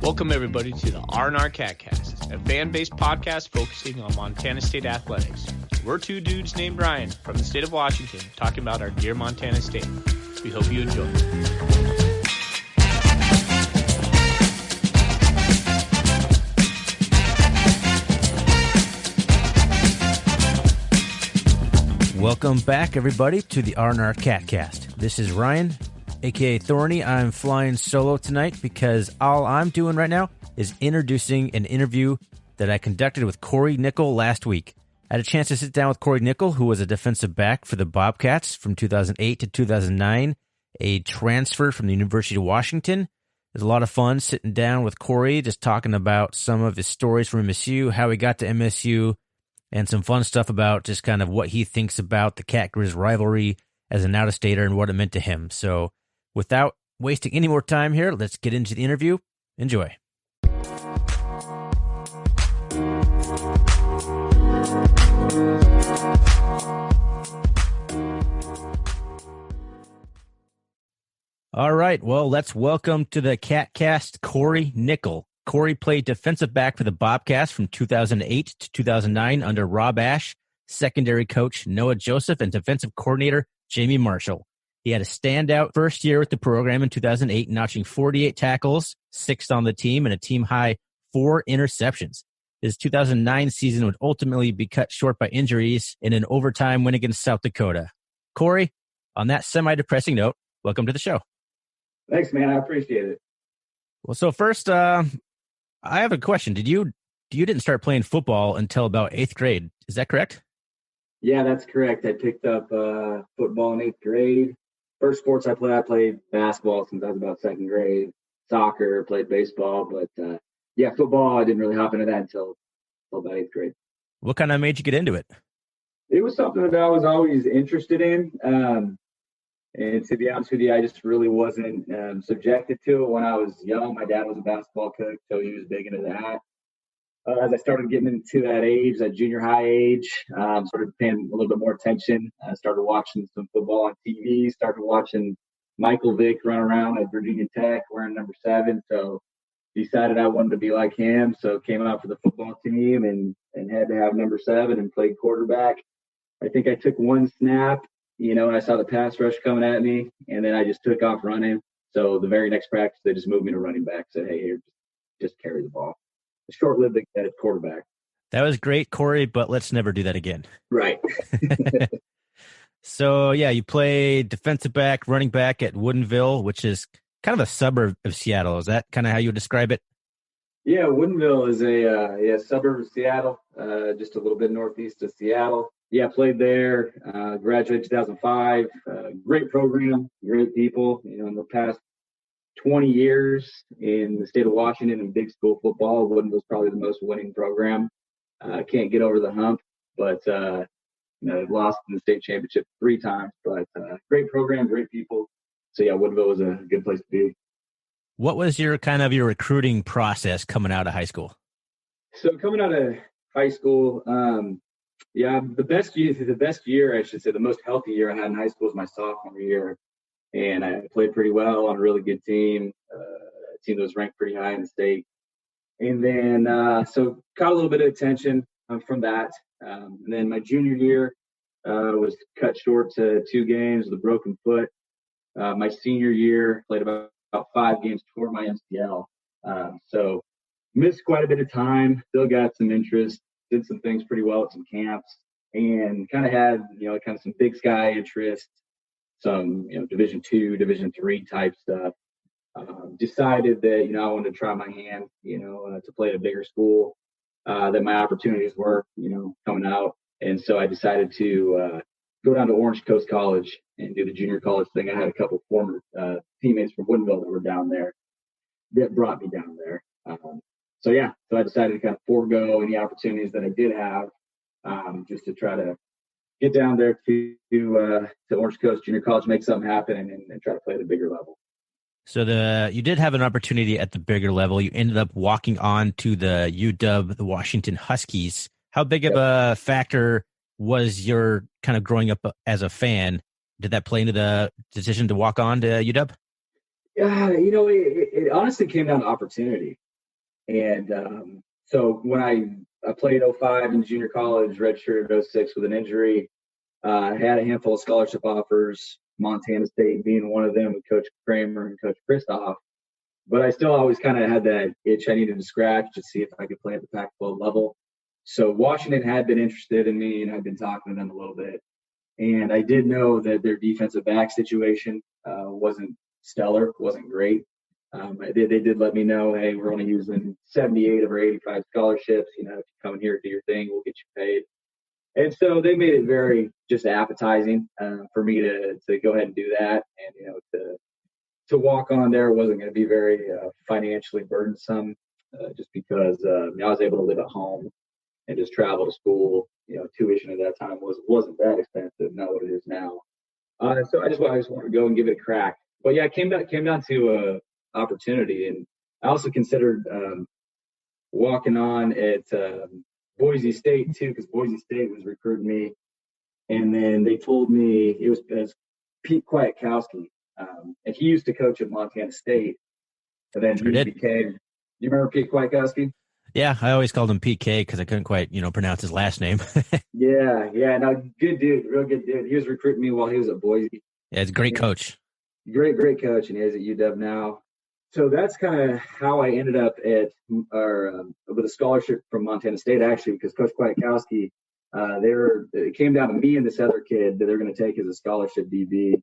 Welcome, everybody, to the R&R Catcast, a fan-based podcast focusing on Montana State athletics. We're two dudes named Ryan from the state of Washington talking about our dear Montana State. We hope you enjoy. Welcome back, everybody, to the R&R Catcast. This is Ryan, a.k.a. Thorny. I'm flying solo tonight because all I'm doing right now is introducing an interview that I conducted with Cory Nicol last week. I had a chance to sit down with Cory Nicol, who was a defensive back for the Bobcats from 2008 to 2009, a transfer from the University of Washington. It was a lot of fun sitting down with Cory, just talking about some of his stories from MSU, how he got to MSU, and some fun stuff about just kind of what he thinks about the Cat-Griz rivalry as an out-of-stater and what it meant to him. So without wasting any more time here, let's get into the interview. Enjoy. All right, well, let's welcome to the Catcast Cory Nicol. Cory played defensive back for the Bobcats from 2008 to 2009 under Rob Ash, secondary coach Noah Joseph, and defensive coordinator Jamie Marshall. He had a standout first year with the program in 2008, notching 48 tackles, 6th on the team, and a team-high 4 interceptions. His 2009 season would ultimately be cut short by injuries in an overtime win against South Dakota. Cory, on that semi-depressing note, welcome to the show. Thanks, man. I appreciate it. Well, so first, I have a question. You didn't start playing football until about 8th grade. Is that correct? Yeah, that's correct. I picked up football in 8th grade. First sports I played basketball since I was about 2nd grade. Soccer, played baseball, but football, I didn't really hop into that until about 8th grade. What kind of made you get into it? It was something that I was always interested in. And to be honest with you, I just really wasn't subjected to it when I was young. My dad was a basketball coach, so he was big into that. As I started getting into that age, that junior high age, started paying a little bit more attention. I started watching some football on TV, started watching Michael Vick run around at Virginia Tech wearing number 7. So decided I wanted to be like him. So came out for the football team and had to have number 7 and played quarterback. I think I took one snap, and I saw the pass rush coming at me, and then I just took off running. So the very next practice, they just moved me to running back, said, hey, here, just carry the ball. Short-lived at quarterback. That was great, Cory, but let's never do that again. Right. So, you played defensive back, running back at Woodinville, which is kind of a suburb of Seattle. Is that kind of how you would describe it? Yeah, Woodinville is a suburb of Seattle, just a little bit northeast of Seattle. Yeah, played there, graduated 2005. Great program, great people. In the past 20 years in the state of Washington in big school football, Woodinville's probably the most winning program. Can't get over the hump, but they've lost in the state championship 3 times. But great program, great people. So Woodinville was a good place to be. What was your recruiting process coming out of high school? So coming out of high school, the best year, I should say, the most healthy year I had in high school was my sophomore year. And I played pretty well on a really good team, a team that was ranked pretty high in the state. And then, so caught a little bit of attention from that. And then my junior year was cut short to 2 games with a broken foot. My senior year, played about 5 games, tore my MCL. So missed quite a bit of time, still got some interest, did some things pretty well at some camps, and kind of had, some big sky interest. Some, Division II, Division III type stuff. Decided that, I wanted to try my hand, to play at a bigger school, that my opportunities were, coming out. And so I decided to go down to Orange Coast College and do the junior college thing. I had a couple former teammates from Woodinville that were down there that brought me down there. So I decided to kind of forego any opportunities that I did have, just to try to get down there to Orange Coast Junior College, make something happen, and try to play at a bigger level. So you did have an opportunity at the bigger level. You ended up walking on to the UW, the Washington Huskies. How big of a factor was your kind of growing up as a fan did that play into the decision to walk on to UW? Yeah, it honestly came down to opportunity. And so when I played 05 in junior college, redshirted 06 with an injury, I had a handful of scholarship offers, Montana State being one of them with Coach Kramer and Coach Kristoff. But I still always kind of had that itch I needed to scratch to see if I could play at the Pac-12 level. So Washington had been interested in me, and I'd been talking to them a little bit. And I did know that their defensive back situation wasn't stellar, wasn't great. They did let me know, hey, we're only using 78 of our 85 scholarships. If you come in here, do your thing, we'll get you paid. And so they made it very just appetizing for me to go ahead and do that. And, to walk on there wasn't going to be very financially burdensome just because I was able to live at home and just travel to school. Tuition at that time wasn't that expensive, not what it is now. So I just wanted to go and give it a crack. But yeah, it came down to opportunity, and I also considered walking on at Boise State too, because Boise State was recruiting me, and then they told me it was Pete Kwiatkowski, and he used to coach at Montana State, and then he became. You remember Pete Kwiatkowski? Yeah, I always called him PK because I couldn't quite, pronounce his last name. Yeah, no, good dude, real good dude. He was recruiting me while he was at Boise. Yeah, he's a great coach. Great coach, and he is at UW now. So that's kind of how I ended up with a scholarship from Montana State, actually, because Coach Kwiatkowski, it came down to me and this other kid that they're going to take as a scholarship DB,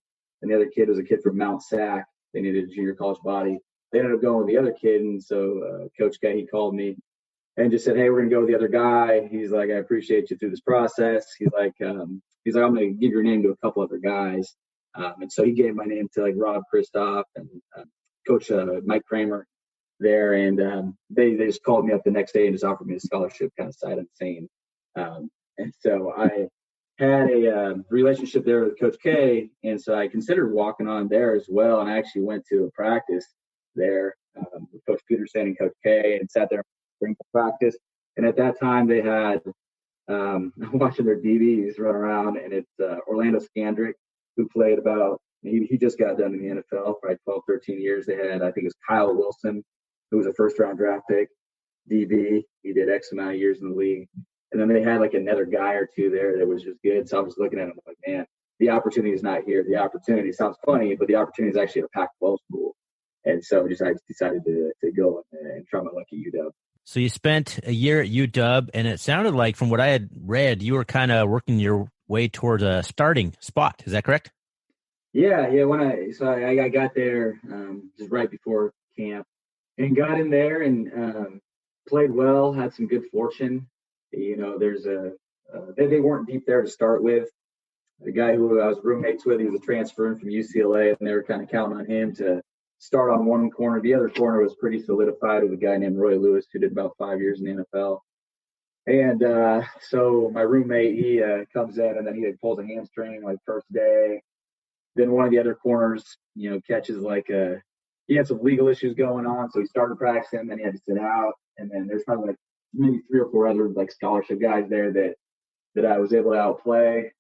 and the other kid was a kid from Mount Sac. They needed a junior college body. They ended up going with the other kid, and so Coach K, he called me and just said, hey, we're going to go with the other guy. He's like, I appreciate you through this process. He's like, I'm going to give your name to a couple other guys. And so he gave my name to like Rob Kristoff and Coach Mike Kramer there. And they just called me up the next day and just offered me a scholarship, kind of sight unseen. And so I had a relationship there with Coach K. And so I considered walking on there as well. And I actually went to a practice there with Coach Peterson and Coach K and sat there during the practice. And at that time they had watching their DBs run around, and it's Orlando Scandrick, who played he just got done in the NFL for like 12, 13 years. They had, I think it was Kyle Wilson, who was a first-round draft pick, DB. He did X amount of years in the league. And then they had like another guy or two there that was just good. So I was looking at him like, man, the opportunity is not here. The opportunity sounds funny, but the opportunity is actually at a Pac-12 school. And so I just decided to go and try my luck at UW. So you spent a year at UW, and it sounded like, from what I had read, you were kind of working your way towards a starting spot. Is that correct? Yeah. I got there just right before camp and got in there and played well, had some good fortune. There's they weren't deep there to start with. The guy who I was roommates with, he was a transfer from UCLA, and they were kind of counting on him to start on one corner. The other corner was pretty solidified with a guy named Roy Lewis, who did about 5 years in the NFL. And so my roommate, he comes in, and then he pulls a hamstring like first day. Then one of the other corners, catches he had some legal issues going on, so he started practicing, then he had to sit out. And then there's probably like maybe 3 or 4 other like scholarship guys there that I was able to outplay.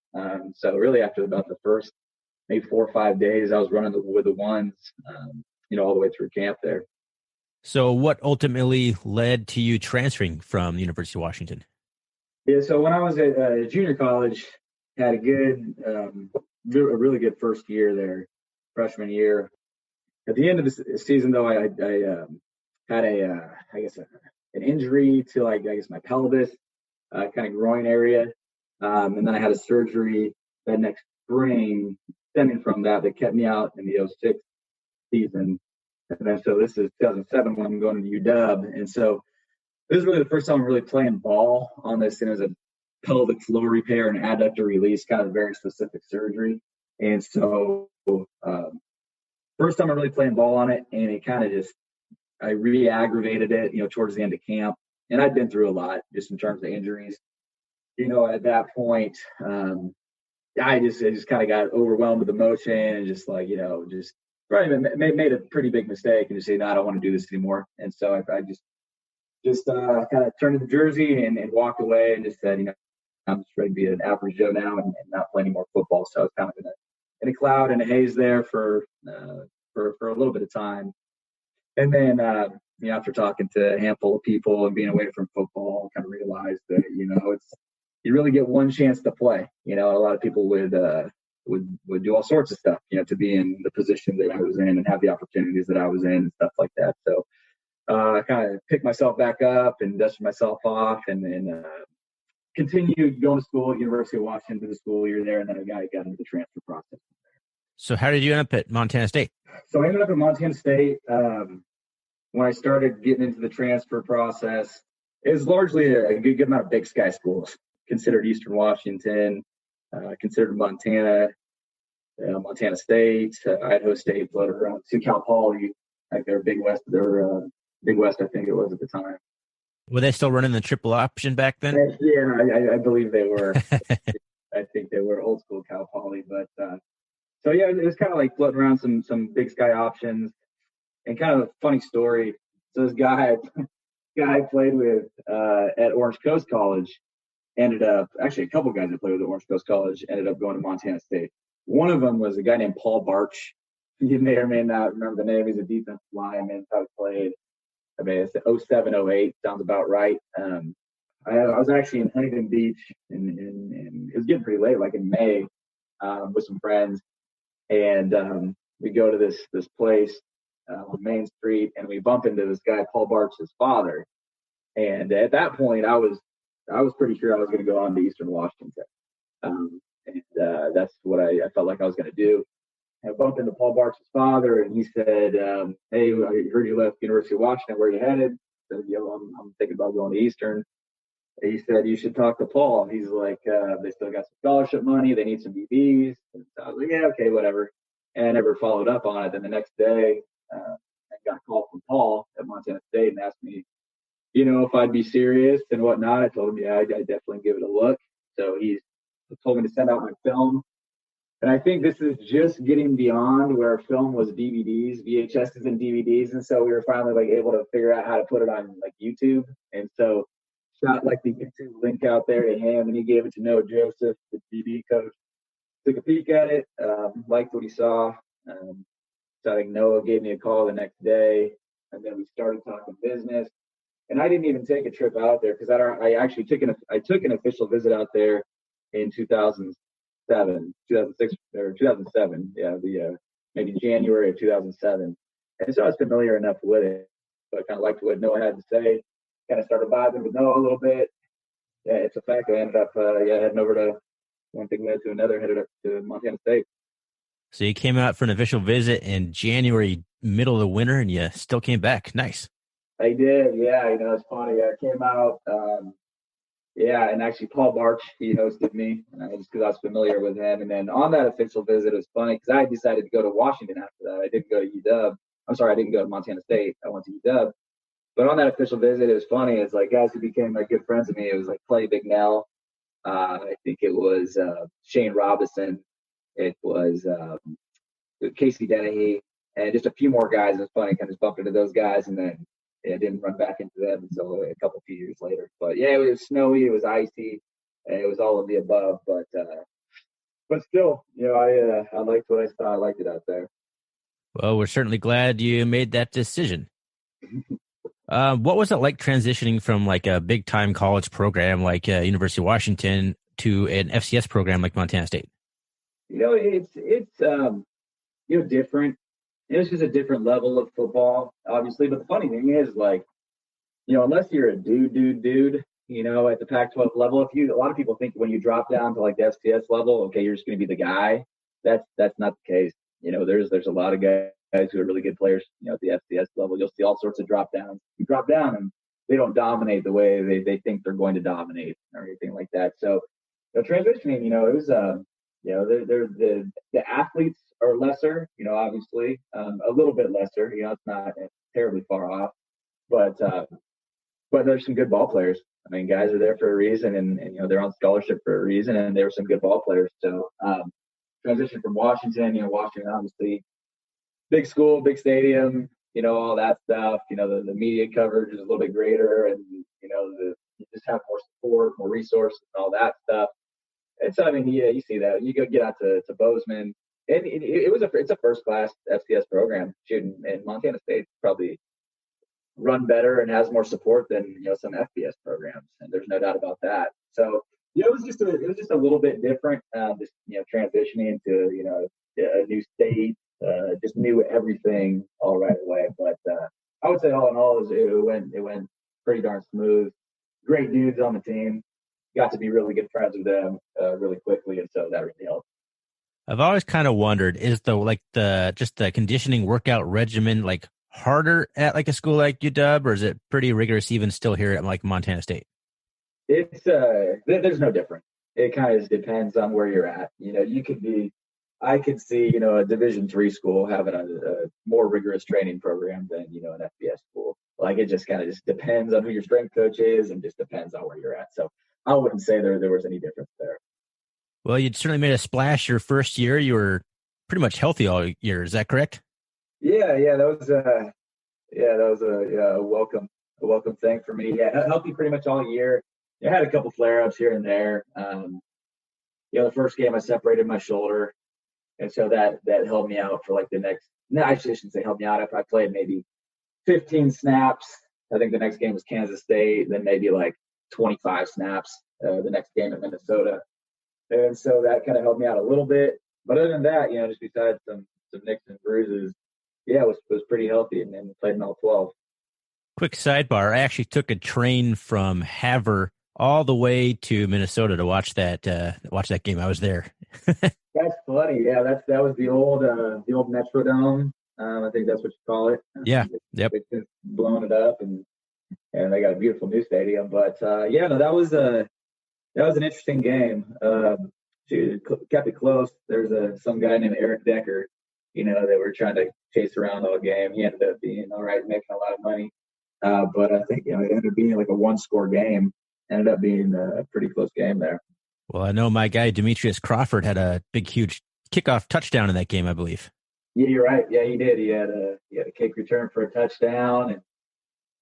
So really after about the first maybe 4 or 5 days, I was running with the ones, all the way through camp there. So what ultimately led to you transferring from the University of Washington? Yeah, so when I was at junior college, had a really good first year there, freshman year. At the end of the season, though, I had an injury to my pelvis, kind of groin area, and then I had a surgery that next spring stemming from that kept me out in the 06 season. And then so this is 2007 when I'm going to UW, and so this is really the first time I'm really playing ball on this. And it was a pelvic floor repair and adductor release, kind of very specific surgery. And so first time I'm really playing ball on it, and it kind of I re-aggravated it, towards the end of camp. And I'd been through a lot just in terms of injuries. At that point, I just kind of got overwhelmed with emotion and just probably made a pretty big mistake and just say, no, I don't want to do this anymore. And so I just kind of turned in the jersey and walked away and just said, I'm just ready to be an average Joe now and not play any more football. So I was kind of in in a cloud and a haze there for a little bit of time. And then, after talking to a handful of people and being away from football, kind of realized that, you really get one chance to play. A lot of people would do all sorts of stuff, to be in the position that I was in and have the opportunities that I was in and stuff like that. So I kind of picked myself back up and dusted myself off and continued going to school at University of Washington through the school year there. And then I got into the transfer process. So how did you end up at Montana State? So I ended up at Montana State. When I started getting into the transfer process, it was largely a good amount of Big Sky schools, considered Eastern Washington, considered Montana, Montana State, Idaho State, floated around to Cal Poly, like they're Big West, Big West, I think it was at the time. Were they still running the triple option back then? Yeah, I believe they were. I think they were old school Cal Poly, but so yeah, it was kind of like floating around some Big Sky options. And kind of a funny story. So this guy I played with at Orange Coast College ended up, actually a couple guys I played with at Orange Coast College ended up going to Montana State. One of them was a guy named Paul Barch. You may or may not remember the name. He's a defensive lineman. I played, it's 07, 08, sounds about right. I was actually in Huntington Beach, and it was getting pretty late, like in May, with some friends. And we go to this place on Main Street, and we bump into this guy, Paul Barch's father. And at that point, I was pretty sure I was going to go on to Eastern Washington. That's what I felt like I was going to do. I bumped into Paul Barch's father, and he said, "Hey, I heard you left University of Washington. Where are you headed?" I said, I'm thinking about going to Eastern. And he said, "You should talk to Paul." He's like, "They still got some scholarship money. They need some DBs." And so I was like, "Yeah, okay, whatever." And I never followed up on it. Then the next day, I got a call from Paul at Montana State and asked me, if I'd be serious and whatnot. I told him, yeah, I'd definitely give it a look. So he told me to send out my film. And I think this is just getting beyond where film was DVDs, VHSs and DVDs. And so we were finally able to figure out how to put it on YouTube. And so shot the YouTube link out there to him, and he gave it to Noah Joseph, the DB coach. Took a peek at it, liked what he saw. So I think Noah gave me a call the next day, and then we started talking business. And I didn't even take a trip out there because I actually took an official visit out there in 2006 or 2007. Yeah, maybe January of 2007. And so I was familiar enough with it. So I kind of liked what Noah had to say. Kind of started vibing with Noah a little bit. Yeah, it's a fact. I ended up heading over to one thing led to another, headed up to Montana State. So you came out for an official visit in January, middle of the winter, and you still came back. Nice. I did, yeah. It's funny. I came out, and actually Paul Barch, he hosted me, just because I was familiar with him. And then on that official visit, it was funny because I decided to go to Washington after that. I didn't go to UW. I'm sorry, I didn't go to Montana State. I went to UW. But on that official visit, it was funny. It's like guys who became good friends of me. It was like Clay Bignell. I think it was Shane Robinson. It was Casey Dennehy, and just a few more guys. It was funny, kind of just bumped into those guys, and then didn't run back into them until a few years later. But yeah, it was snowy, it was icy, and it was all of the above. But still, I liked what I saw. I liked it out there. Well, we're certainly glad you made that decision. What was it like transitioning from a big time college program like University of Washington to an FCS program like Montana State? It's different. It was just a different level of football, obviously. But the funny thing is, unless you're a dude, at the Pac-12 level, a lot of people think when you drop down to the FCS level, okay, you're just going to be the guy. That's not the case. There's a lot of guys who are really good players, at the FCS level. You'll see all sorts of drop downs. You drop down and they don't dominate the way they think they're going to dominate or anything like that. So transitioning, it was the athletes are lesser, obviously, a little bit lesser. It's not terribly far off, but there's some good ball players. I mean, guys are there for a reason, and they're on scholarship for a reason, and there were some good ball players. So transition from Washington, Washington obviously big school, big stadium, all that stuff. The media coverage is a little bit greater, and you just have more support, more resources, and all that stuff. And so, I mean, yeah, you see that. You go get out to Bozeman, And it's a first class FCS program. Shooting, and Montana State probably run better and has more support than some FBS programs, and there's no doubt about that. So it was just a little bit different. Just transitioning to a new state, just knew everything all right away. But I would say all in all, it went pretty darn smooth. Great dudes on the team. Got to be really good friends with them really quickly, and so that really helped. I've always kind of wondered, is the conditioning workout regimen like harder at like a school like UW, or is it pretty rigorous even still here at like Montana State? It's there's no difference. It kind of just depends on where you're at. I could see a Division III school having a more rigorous training program than an FBS school. Like it just kind of just depends on who your strength coach is, and just depends on where you're at. So I wouldn't say there was any difference there. Well, you certainly made a splash your first year. You were pretty much healthy all year. Is that correct? Yeah, that was a welcome thing for me. Yeah, healthy pretty much all year. I had a couple flare-ups here and there. The first game I separated my shoulder, and so that held me out for like the next. No, I shouldn't say held me out. I played maybe 15 snaps. I think the next game was Kansas State. Then maybe like 25 snaps. The next game at Minnesota, and so that kind of held me out a little bit. But other than that, just besides some nicks and bruises, yeah, it was pretty healthy, and then played in all 12. Quick sidebar: I actually took a train from Havre all the way to Minnesota to watch that game. I was there. That's funny. Yeah, that was the old Metrodome. I think that's what you call it. Yeah. Yep. They've just blown it up, and they got a beautiful new stadium. But that was an interesting game. Kept it close. There's some guy named Eric Decker. They were trying to chase around all game. He ended up being all right, making a lot of money. But I think it ended up being like a one-score game. Ended up being a pretty close game there. Well, I know my guy Demetrius Crawford had a big, huge kickoff touchdown in that game, I believe. Yeah, you're right. Yeah, he did. He had a kick return for a touchdown,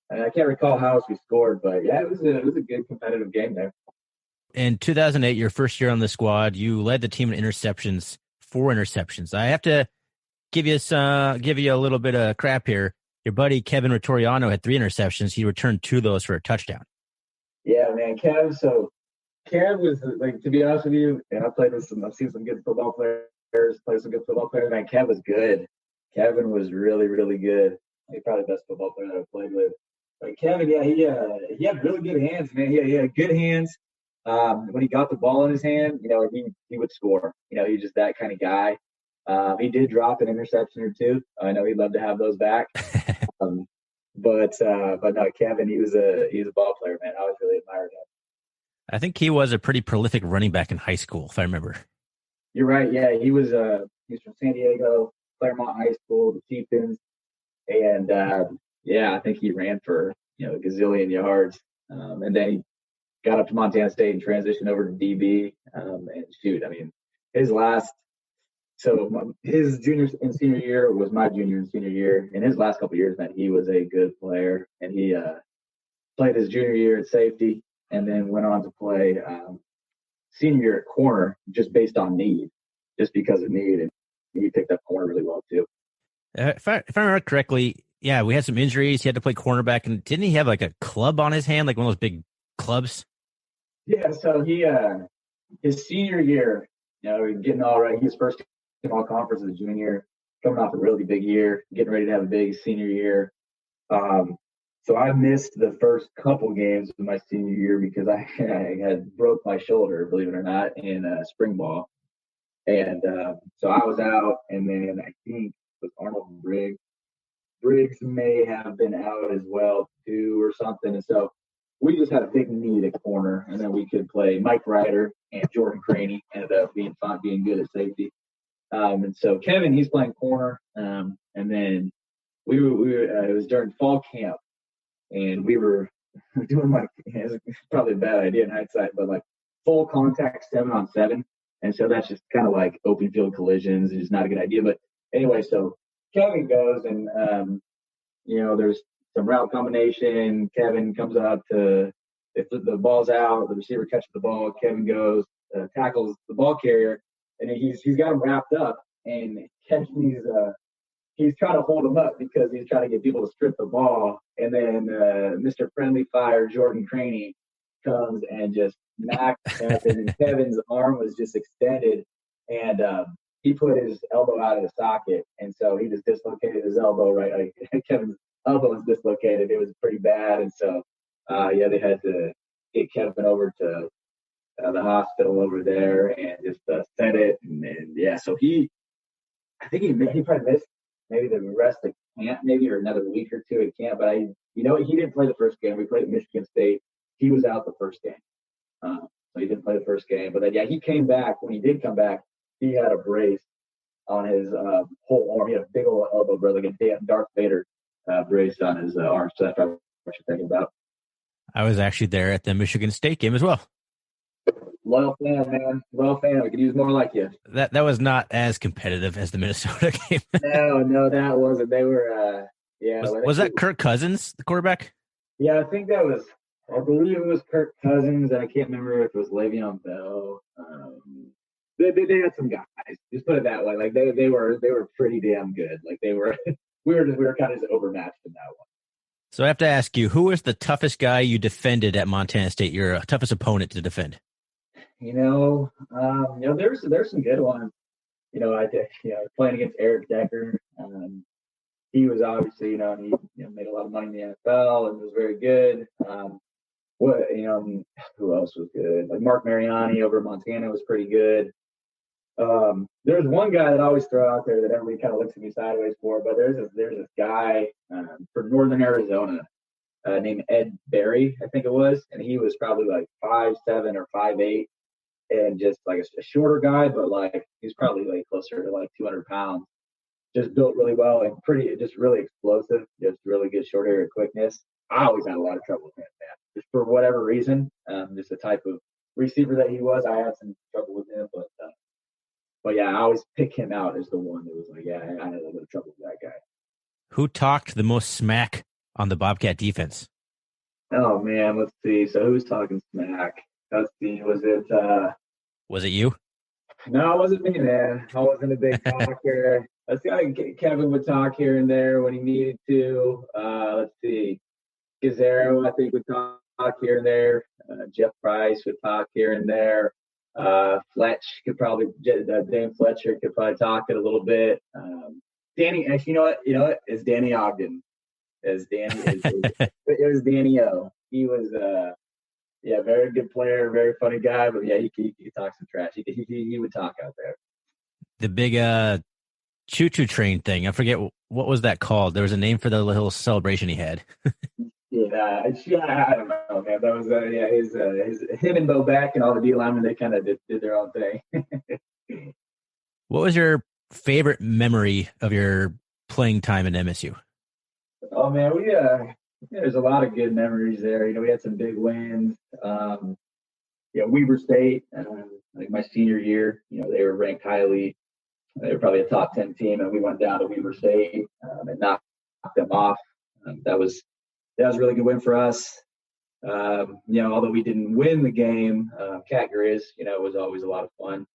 and I can't recall how else we scored, but yeah, it was a good competitive game there. In 2008, your first year on the squad, you led the team in interceptions, 4 interceptions. I have to give you a little bit of crap here. Your buddy Kevin Ritoriano had 3 interceptions. He returned 2 of those for a touchdown. Yeah, man, Kev. So Kev was like, to be honest with you, and I've seen some good football players, play some good football players. Man, Kev was good. Kevin was really, really good. He's probably the best football player that I've played with. But Kevin, yeah, he had really good hands, man. He had good hands. When he got the ball in his hand, he would score. He's just that kind of guy. He did drop an interception or 2. I know he'd love to have those back. But no, Kevin, he was a ball player, man. I always really admired him. I think he was a pretty prolific running back in high school, if I remember. You're right. Yeah, he's from San Diego, Claremont High School, the Chieftains, and I think he ran for a gazillion yards, and then he got up to Montana State and transitioned over to DB. And shoot, I mean, his junior and senior year was my junior and senior year. In his last couple of years, man, he was a good player, and he played his junior year at safety, and then went on to play senior year at corner, just based on need, just because of need, and he picked up corner really well too. If I remember correctly, yeah, we had some injuries. He had to play cornerback, and didn't he have like a club on his hand, like one of those big clubs? Yeah, so he his senior year, getting all right. His first team all conference as a junior, coming off a really big year, getting ready to have a big senior year. So I missed the first couple games of my senior year because I had broke my shoulder, believe it or not, in spring ball. And so I was out, and then I think it was Arnold and Briggs. Briggs may have been out as well, too, or something. And so we just had a big need at corner, and then we could play Mike Ryder and Jordan Craney. Ended up being good at safety. And so Kevin, he's playing corner. And then we were it was during fall camp, and we were doing it's probably a bad idea in hindsight, but like full contact 7-on-7. And so that's just kind of like open field collisions. It's not a good idea. But anyway, so Kevin goes, and there's some route combination. Kevin comes up to, if the ball's out, the receiver catches the ball. Kevin goes, tackles the ball carrier, and he's got him wrapped up. and he's trying to hold him up because he's trying to get people to strip the ball. And then Mr. Friendly Fire, Jordan Craney, comes and just knocks Kevin. And Kevin's arm was just extended, and he put his elbow out of the socket. And so he just dislocated his elbow, right? Like, Kevin's elbow was dislocated. It was pretty bad. And so, they had to get Kevin over to the hospital over there and just set it. And so I think he probably missed maybe the rest of camp, maybe, or another week or two at camp. But he didn't play the first game. We played at Michigan State. He was out the first game. So he didn't play the first game. But then, he came back. When he did come back, he had a brace on his whole arm. He had a big old elbow, like a Darth Vader brace on his arm. So that's probably what you're thinking about. I was actually there at the Michigan State game as well. Loyal fan, man. Loyal fan. We could use more like you. That was not as competitive as the Minnesota game. No, that wasn't. They were, Was that Kirk Cousins, the quarterback? Yeah, I believe it was Kirk Cousins, and I can't remember if it was Le'Veon Bell. They had some guys. Just put it that way. Like they were pretty damn good. Like we were kind of just overmatched in that one. So I have to ask you, who was the toughest guy you defended at Montana State? Your toughest opponent to defend? There's some good ones. Playing against Eric Decker. He was obviously, he made a lot of money in the NFL and was very good. Who else was good? Like Mark Mariani over at Montana was pretty good. There's one guy that I always throw out there that everybody kind of looks at me sideways for, but there's this guy from Northern Arizona named Ed Berry, I think it was, and he was probably like 5'7" or 5'8", and just like a shorter guy, but like he's probably like closer to like 200 pounds. Just built really well and just really explosive, just really good short area quickness. I always had a lot of trouble with him, man. Just for whatever reason, just the type of receiver that he was, I had some trouble with him. But yeah, I always pick him out as the one that was like, I had a little bit of trouble with that guy. Who talked the most smack on the Bobcat defense? Oh man, let's see. So who's talking smack? Let's see. Was it you? No, it wasn't me, man. I wasn't a big talker. Let's see. Kevin would talk here and there when he needed to. Let's see. Gazero, I think, would talk here and there. Jeff Price would talk here and there. Fletch could probably, Dan Fletcher could probably talk it a little bit. Danny, actually, you know what? It's Danny Ogden. It was Danny O. He was, very good player, very funny guy, but yeah, he could talk some trash. He would talk out there. The big choo-choo train thing. I forget what was that called. There was a name for the little celebration he had. I don't know, man. That was him and Bo Beck and all the D linemen. They kind of did their own thing. What was your favorite memory of your playing time in MSU? Oh man, there's a lot of good memories there. We had some big wins. Weber State, like my senior year, they were ranked highly. They were probably a top 10 team, and we went down to Weber State and knocked them off. That was a really good win for us. Although we didn't win the game, Cat Griz, was always a lot of fun.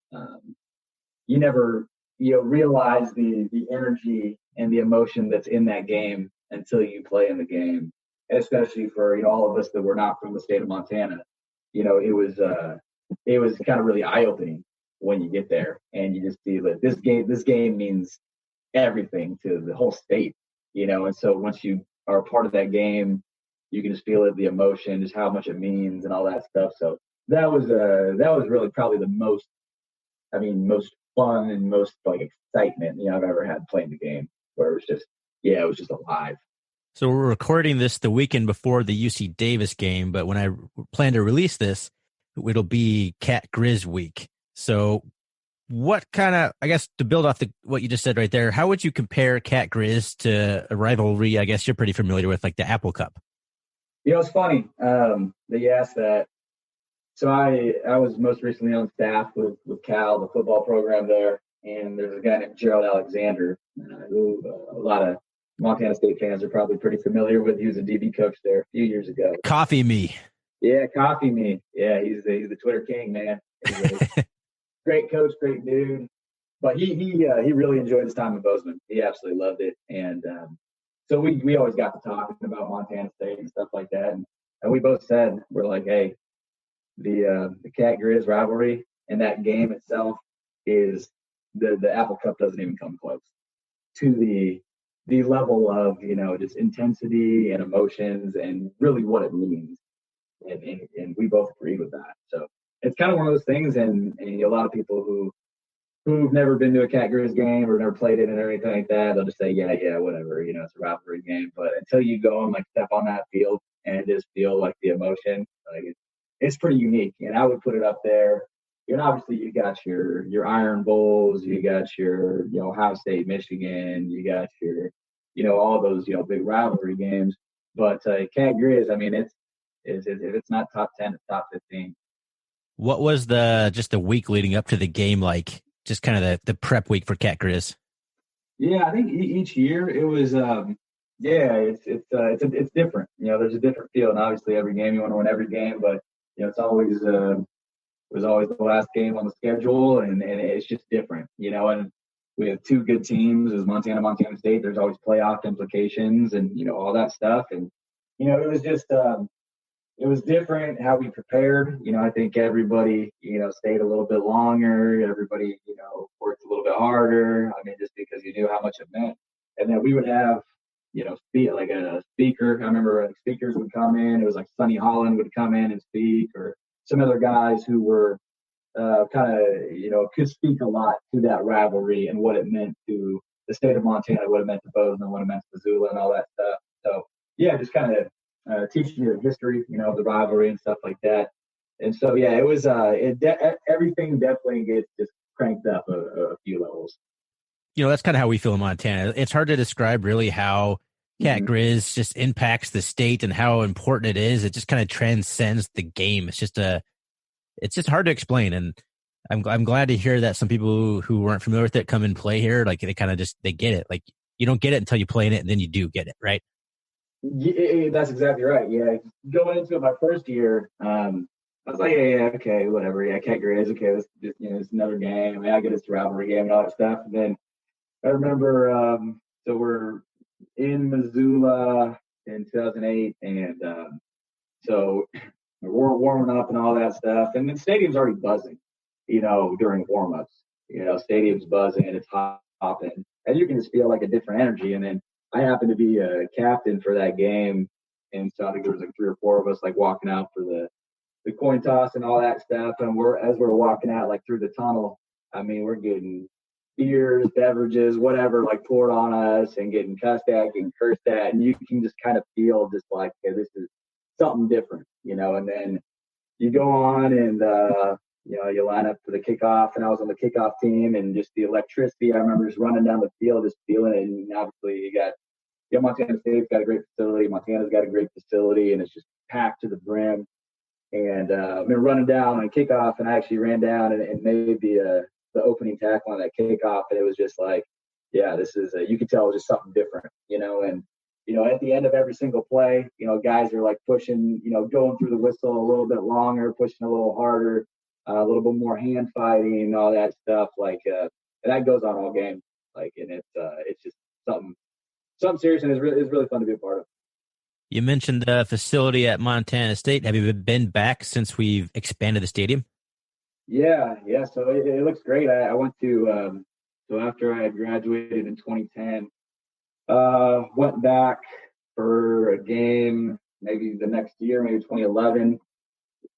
You never, realize the energy and the emotion that's in that game until you play in the game, especially for, all of us that were not from the state of Montana. It was kind of really eye-opening when you get there and you just see that this game means everything to the whole state, and so once you are a part of that game, you can just feel it, the emotion, just how much it means and all that stuff. So that was really probably the most fun and most like excitement, I've ever had playing the game, where it was just alive. So we're recording this the weekend before the UC Davis game, but when I plan to release this, it'll be Cat Griz week. So what kind of, I guess, to build off what you just said right there, how would you compare Cat Griz to a rivalry I guess you're pretty familiar with, like the Apple Cup? It's funny that you asked that. So I was most recently on staff with Cal, the football program there, and there's a guy named Gerald Alexander, who a lot of Montana State fans are probably pretty familiar with. He was a DB coach there a few years ago. Coffee me. Yeah, Coffee me. Yeah, he's the Twitter king, man. Great coach, great dude. but he really enjoyed his time in Bozeman. He absolutely loved it, and so we always got to talking about Montana State and stuff like that, and we both said we're like, hey, the Cat Griz rivalry and that game itself is the Apple Cup doesn't even come close to the level of just intensity and emotions and really what it means, and we both agree with that. So it's kind of one of those things, and a lot of people who've never been to a Cat Griz game or never played it or anything like that, they'll just say, yeah, whatever, it's a rivalry game. But until you go and step on that field and just feel the emotion, it's pretty unique. And I would put it up there. And obviously you got your Iron Bowls, you got your Ohio State, Michigan, you got your all those big rivalry games. But Cat Griz, I mean, it's not top 10, it's top 15. What was just the week leading up to the game like? Just kind of the prep week for Cat Griz. Yeah, I think each year it was it's different. There's a different feel, and obviously every game you want to win every game, but it's always it was always the last game on the schedule, and it's just different. And we have two good teams as Montana State. There's always playoff implications and all that stuff, and it was just it was different how we prepared. I think everybody, stayed a little bit longer. Everybody, worked a little bit harder. I mean, just because you knew how much it meant. And then we would have, like a speaker. I remember speakers would come in. It was like Sonny Holland would come in and speak, or some other guys who were kind of, could speak a lot to that rivalry and what it meant to the state of Montana, what it meant to Bozeman, what it meant to Missoula, and all that stuff. So, yeah, just kind of teaching you the history, of the rivalry and stuff like that. And so, yeah, it was everything definitely gets just cranked up a few levels. That's kind of how we feel in Montana. It's hard to describe really how Cat Griz just impacts the state and how important it is. It just kind of transcends the game. It's just hard to explain. And I'm glad to hear that some people who weren't familiar with it come and play here. Like they kind of they get it. Like you don't get it until you play in it, and then you do get it, right? Yeah, that's exactly right. Yeah, going into it my first year, I was like, yeah, okay, whatever. Yeah, Cat Griz, okay, this just it's another game. I mean, I get it's a rivalry game and all that stuff. And then I remember, so we're in Missoula in 2008, and so we're warming up and all that stuff, and the stadium's already buzzing, during warm-ups. Stadium's buzzing, it's hopping, and you can just feel like a different energy. And then I happened to be a captain for that game, and so I think there was 3 or 4 of us walking out for the coin toss and all that stuff. And as we're walking out through the tunnel, I mean, we're getting beers, beverages, whatever, poured on us, and getting cussed at, getting cursed at, and you can just kind of feel just hey, this is something different, And then you go on and you line up for the kickoff, and I was on the kickoff team, and just the electricity. I remember just running down the field, just feeling it. And obviously, you got Montana State's got a great facility. Montana's got a great facility, and it's just packed to the brim. And I've been running down on kickoff, and I actually ran down and made the opening tackle on that kickoff, and it was just yeah, this is you could tell it was just something different, And at the end of every single play, guys are pushing, going through the whistle a little bit longer, pushing a little harder, a little bit more hand fighting and all that stuff. And that goes on all game. And it's just something serious, and it's really fun to be a part of. You mentioned the facility at Montana State. Have you been back since we've expanded the stadium? Yeah. So it looks great. I went to so after I had graduated in 2010, went back for a game maybe the next year, maybe 2011,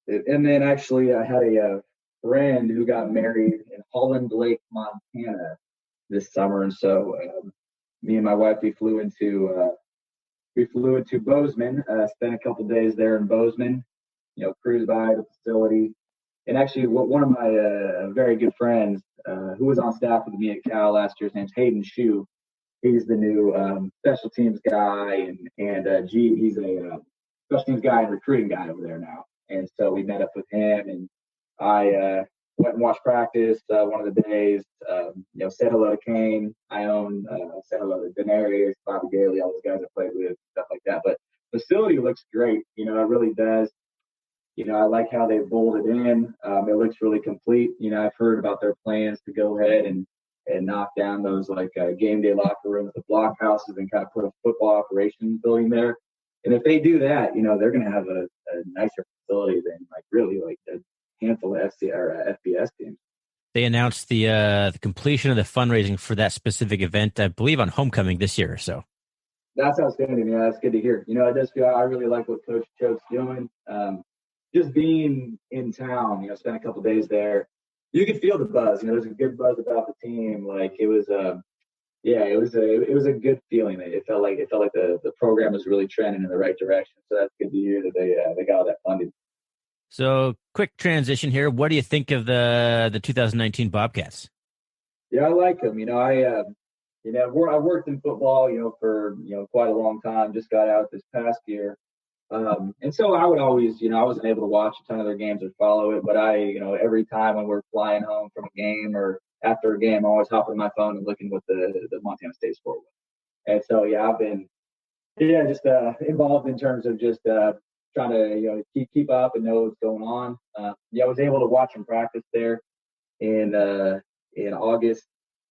and then actually I had a friend who got married in Holland Lake, Montana this summer, and so me and my wife we flew into Bozeman, spent a couple days there in Bozeman, cruised by the facility. And actually, one of my very good friends who was on staff with me at Cal last year, his name's Hayden Shue. He's the new special teams guy, and he's a special teams guy and recruiting guy over there now. And so we met up with him, and I went and watched practice one of the days. Said hello to Kane. I said hello to Denarius, Bobby Daly, all those guys I played with, stuff like that. But facility looks great. It really does. I like how they bolted in. It looks really complete. I've heard about their plans to go ahead and and knock down those game day locker rooms, the block houses, and kind of put a football operations building there. And if they do that, they're going to have a nicer facility than really a handful of FC or FBS teams. They announced the completion of the fundraising for that specific event, I believe, on homecoming this year or so. That's outstanding. Yeah, that's good to hear. It does feel I really like what Coach Choate's doing. Just being in town, spent a couple of days there, you could feel the buzz. There's a good buzz about the team. It was it was a good feeling. It felt like the program was really trending in the right direction. So that's good to hear that they got all that funding. So, quick transition here. What do you think of the 2019 Bobcats? Yeah, I like them. I've worked in football, for quite a long time. Just got out this past year, and so I would always, I wasn't able to watch a ton of their games or follow it, but every time when we're flying home from a game or after a game, I'm always hopping on my phone and looking what the Montana State score was. And so, I've been, just involved in terms of just trying to, keep up and know what's going on. I was able to watch them practice there in August.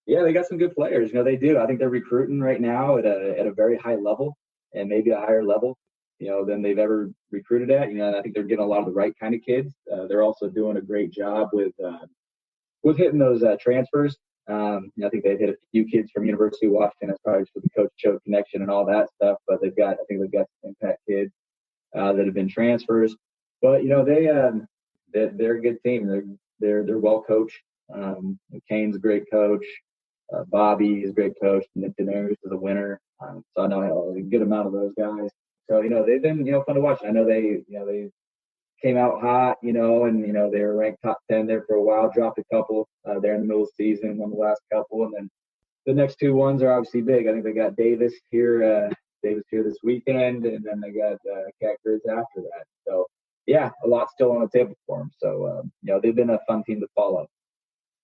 Yeah, they got some good players. They do. I think they're recruiting right now at a very high level, and maybe a higher level, than they've ever recruited at. I think they're getting a lot of the right kind of kids. They're also doing a great job with hitting those transfers. I think they've hit a few kids from University of Washington. That's probably for the Coach Choate connection and all that stuff. But I think they've got some impact kids that have been transfers. But they're a good team. They're well coached. Kane's a great coach. Bobby is a great coach. Nick Daenerys is a winner. So I know a good amount of those guys. So they've been fun to watch. I know they came out hot, and they were ranked top 10 there for a while. Dropped a couple there in the middle of the season. Won the last couple, and then the next two ones are obviously big. I think they got Davis here this weekend, and then they got Cat Griz after that. So a lot still on the table for them. So they've been a fun team to follow.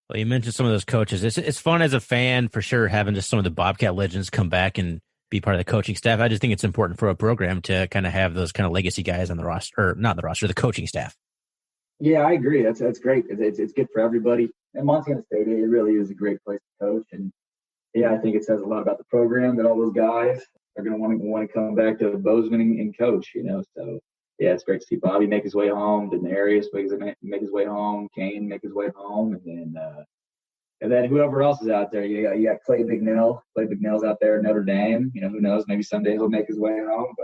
Well, you mentioned some of those coaches. It's fun as a fan for sure, having just some of the Bobcat legends come back and be part of the coaching staff. I just think it's important for a program to kind of have those kind of legacy guys on the roster, or not the roster, the coaching staff. Yeah, I agree. That's great. It's good for everybody. And Montana State, it really is a great place to coach. And I think it says a lot about the program that all those guys are going to want to come back to Bozeman and coach. So it's great to see Bobby make his way home, Daenerys make his way home, Kane make his way home, and then whoever else is out there. You got Clay Bignell. Clay Bignell's out there at Notre Dame. Who knows? Maybe someday he'll make his way home.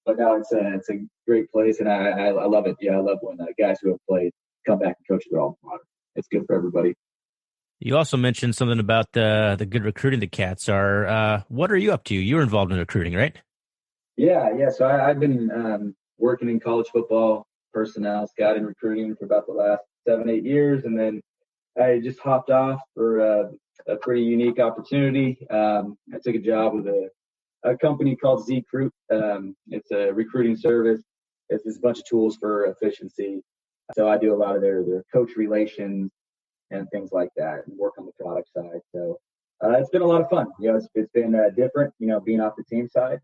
But now it's a great place, and I love it. Yeah, I love when guys who have played come back and coach their alma mater. It's good for everybody. You also mentioned something about the good recruiting the Cats are. What are you up to? You were involved in recruiting, right? Yeah. So I've been working in college football personnel, scouting, recruiting for about the last 7-8 years, and then I just hopped off for a pretty unique opportunity. I took a job with a company called Z-Recruit. It's a recruiting service. It's just a bunch of tools for efficiency. So I do a lot of their coach relations and things like that, and work on the product side. So it's been a lot of fun. It's been different, being off the team side.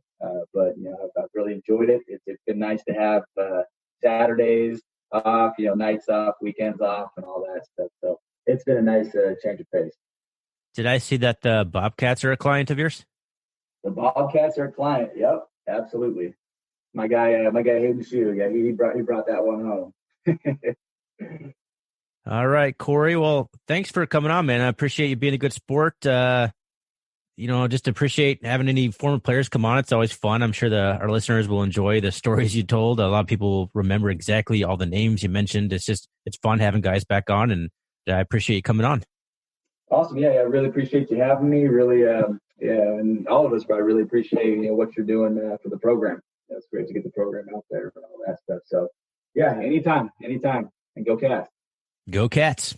But I've really enjoyed it. It's been nice to have Saturdays off, nights off, weekends off, and all that stuff. So it's been a nice change of pace. Did I see that the Bobcats are a client of yours? The Bobcats are a client. Yep, absolutely. My guy Hayden Shue. Yeah, he brought that one home. All right, Cory. Well, thanks for coming on, man. I appreciate you being a good sport. Just appreciate having any former players come on. It's always fun. I'm sure our listeners will enjoy the stories you told. A lot of people remember exactly all the names you mentioned. It's fun having guys back on, and I appreciate you coming on. Awesome. Yeah, I really appreciate you having me. Really, and all of us probably really appreciate what you're doing for the program. It's great to get the program out there and all that stuff. So, anytime. And go Cats. Go Cats.